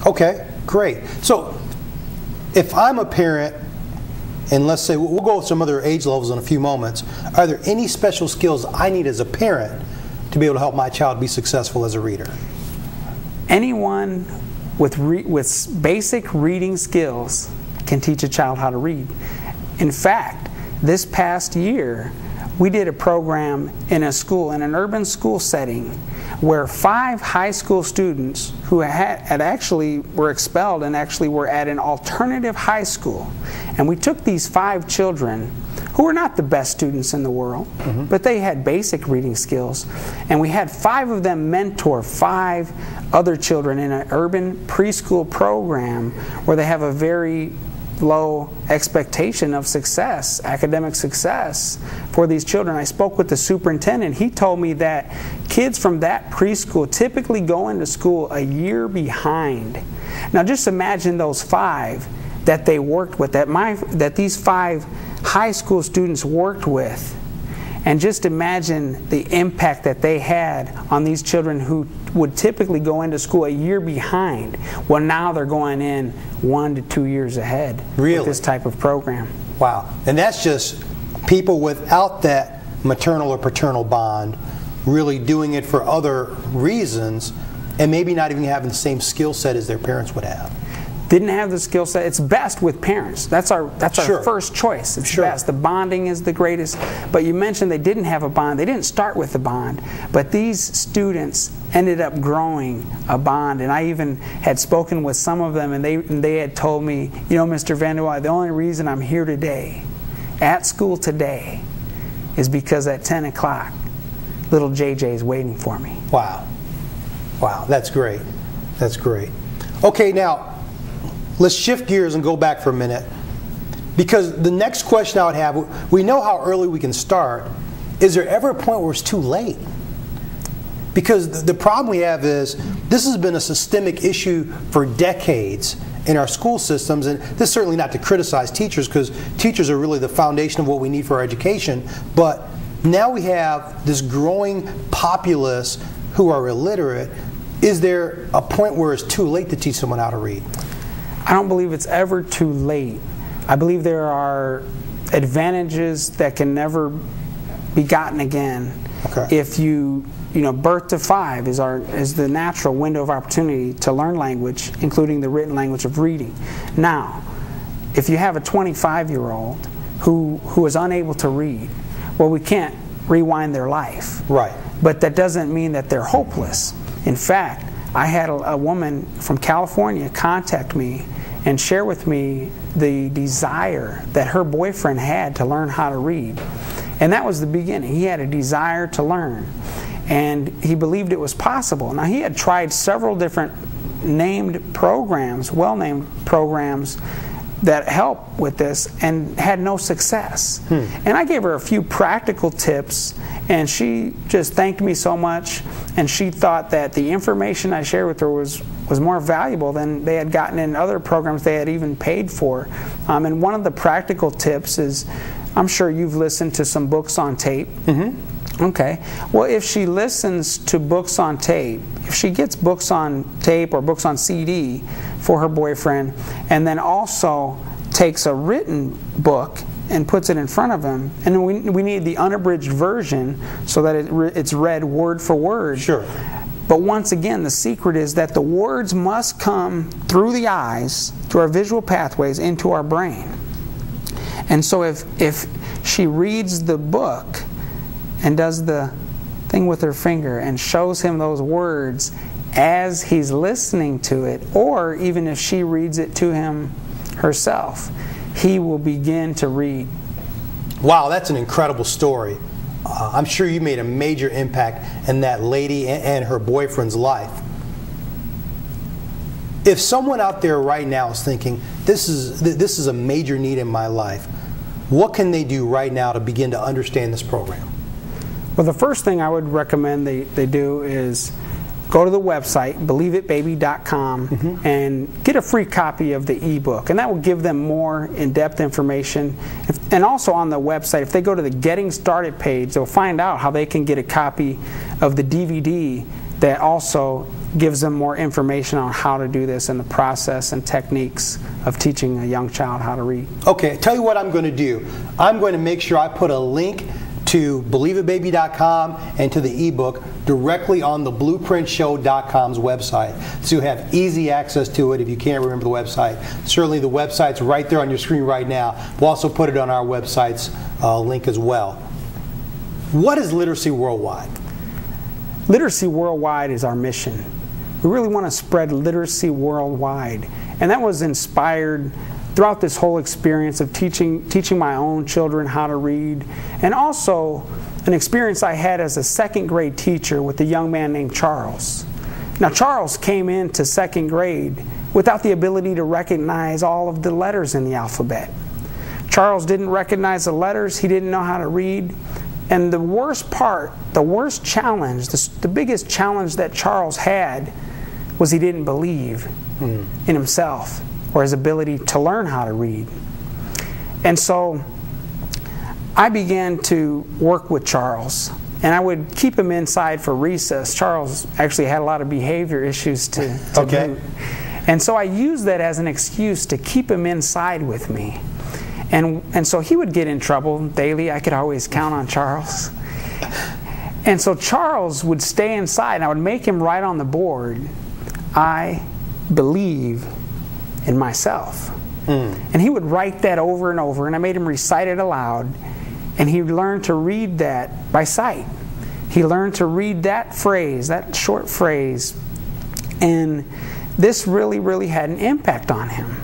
Okay, great. So if I'm a parent, and let's say, we'll go with some other age levels in a few moments, are there any special skills I need as a parent to be able to help my child be successful as a reader? Anyone with basic reading skills can teach a child how to read. In fact, this past year, we did a program in a school, in an urban school setting, where 5 high school students who had actually were expelled and actually were at an alternative high school. And we took these 5 children who were not the best students in the world, but they had basic reading skills. And we had 5 of them mentor 5 other children in an urban preschool program where they have a very low expectation of success, academic success for these children. I spoke with the superintendent. He told me that kids from that preschool typically go into school a year behind. Now just imagine those 5 that they worked with, that these 5 high school students worked with, and just imagine the impact that they had on these children who would typically go into school a year behind. Well, now they're going in 1 to 2 years ahead with this type of program. Wow. And that's just people without that maternal or paternal bond really doing it for other reasons and maybe not even having the same skill set as their parents would have. Didn't have the skill set. It's best with parents. That's our first choice. It's best. The bonding is the greatest. But you mentioned they didn't have a bond. They didn't start with a bond. But these students ended up growing a bond. And I even had spoken with some of them, and they had told me, you know, Mr. Vanderwaaij, the only reason I'm here today, at school today, is because at 10 o'clock, little JJ is waiting for me. Wow. Wow, that's great. That's great. Okay, now, let's shift gears and go back for a minute, because the next question I would have, we know how early we can start. Is there ever a point where it's too late? Because the problem we have is this has been a systemic issue for decades in our school systems, and this is certainly not to criticize teachers, because teachers are really the foundation of what we need for our education, but now we have this growing populace who are illiterate. Is there a point where it's too late to teach someone how to read? I don't believe it's ever too late. I believe there are advantages that can never be gotten again. Okay. If birth to 5 is the natural window of opportunity to learn language, including the written language of reading. Now, if you have a 25-year-old who is unable to read, well, we can't rewind their life. Right. But that doesn't mean that they're hopeless. In fact, I had a woman from California contact me and share with me the desire that her boyfriend had to learn how to read. And that was the beginning. He had a desire to learn, and he believed it was possible. Now, he had tried several different named programs, well-named programs, that help with this and had no success. And I gave her a few practical tips, and she just thanked me so much, and she thought that the information I shared with her was more valuable than they had gotten in other programs they had even paid for. And one of the practical tips is, I'm sure you've listened to some books on tape. Okay. Well, if she listens to books on tape, if she gets books on tape or books on CD for her boyfriend, and then also takes a written book and puts it in front of him, and then we need the unabridged version so that it's read word for word. Sure. But once again, the secret is that the words must come through the eyes, through our visual pathways, into our brain. And so if she reads the book and does the thing with her finger and shows him those words as he's listening to it, or even if she reads it to him herself, he will begin to read. Wow, that's an incredible story. I'm sure you made a major impact in that lady and her boyfriend's life. If someone out there right now is thinking, this is a major need in my life, what can they do right now to begin to understand this program? Well, the first thing I would recommend they do is go to the website, believeitbaby.com, and get a free copy of the ebook. And that will give them more in-depth information. And also on the website, if they go to the Getting Started page, they'll find out how they can get a copy of the DVD that also gives them more information on how to do this and the process and techniques of teaching a young child how to read. Okay, tell you what I'm going to do. I'm going to make sure I put a link to BelieveItBaby.com and to the ebook directly on the BluePrintShow.com's website, so you have easy access to it if you can't remember the website. Certainly the website's right there on your screen right now. We'll also put it on our website's link as well. What is Literacy Worldwide? Literacy Worldwide is our mission. We really want to spread literacy worldwide, and that was inspired throughout this whole experience of teaching my own children how to read, and also an experience I had as a second grade teacher with a young man named Charles. Now, Charles came into second grade without the ability to recognize all of the letters in the alphabet. Charles didn't recognize the letters, he didn't know how to read, and the worst part, the worst challenge, the biggest challenge that Charles had was he didn't believe in himself or his ability to learn how to read. And so I began to work with Charles, and I would keep him inside for recess. Charles actually had a lot of behavior issues to do. And so I used that as an excuse to keep him inside with me. And so he would get in trouble daily. I could always count on Charles. And so Charles would stay inside, and I would make him write on the board, "I believe in myself." And he would write that over and over, and I made him recite it aloud, and he learned to read that by sight. He learned to read that phrase, that short phrase, and this really, really had an impact on him,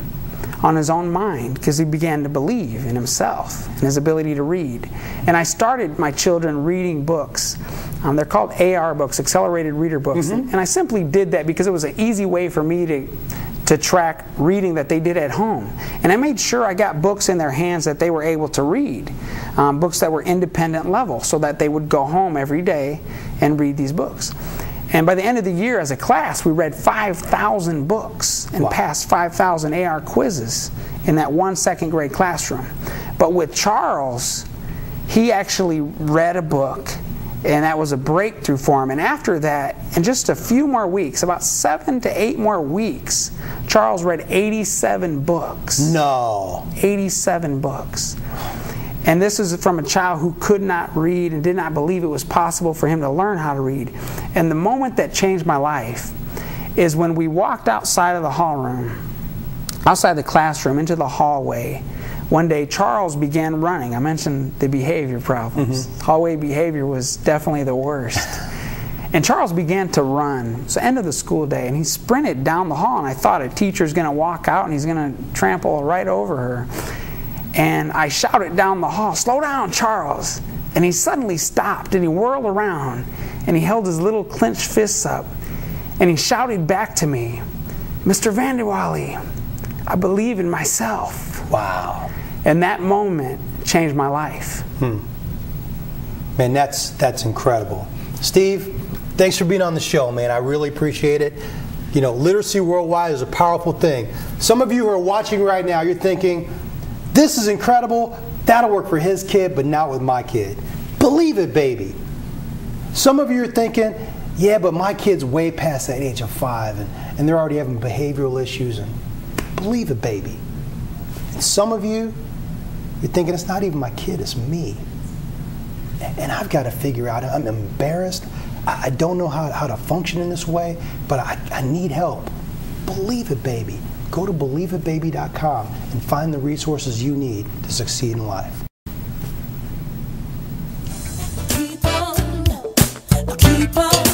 on his own mind, because he began to believe in himself and his ability to read. And I started my children reading books. They're called AR books, Accelerated Reader Books. And I simply did that because it was an easy way for me to track reading that they did at home. And I made sure I got books in their hands that they were able to read, books that were independent level, so that they would go home every day and read these books. And by the end of the year, as a class, we read 5,000 books and passed 5,000 AR quizzes in that one second grade classroom. But with Charles, he actually read a book, and that was a breakthrough for him. And after that, in just a few more weeks, about 7 to 8 more weeks, Charles read 87 books. No. 87 books. And this is from a child who could not read and did not believe it was possible for him to learn how to read. And the moment that changed my life is when we walked outside of the hallroom, outside the classroom, into the hallway. One day, Charles began running. I mentioned the behavior problems. Hallway behavior was definitely the worst. And Charles began to run. It's the end of the school day, and he sprinted down the hall, and I thought a teacher's going to walk out and he's going to trample right over her. And I shouted down the hall, "Slow down, Charles!" And he suddenly stopped, and he whirled around, and he held his little clenched fists up, and he shouted back to me, "Mr. Walle, I believe in myself." Wow. And that moment changed my life. Man, that's incredible. Steve, thanks for being on the show, man. I really appreciate it. You know, Literacy Worldwide is a powerful thing. Some of you who are watching right now, you're thinking, this is incredible. That'll work for his kid, but not with my kid. Believe it, baby. Some of you are thinking, yeah, but my kid's way past that age of 5, and they're already having behavioral issues. And believe it, baby. And some of you, you're thinking, it's not even my kid, it's me. And I've got to figure out, I'm embarrassed. I don't know how to function in this way, but I need help. Believe it, baby. Go to BelieveItBaby.com and find the resources you need to succeed in life. Keep on.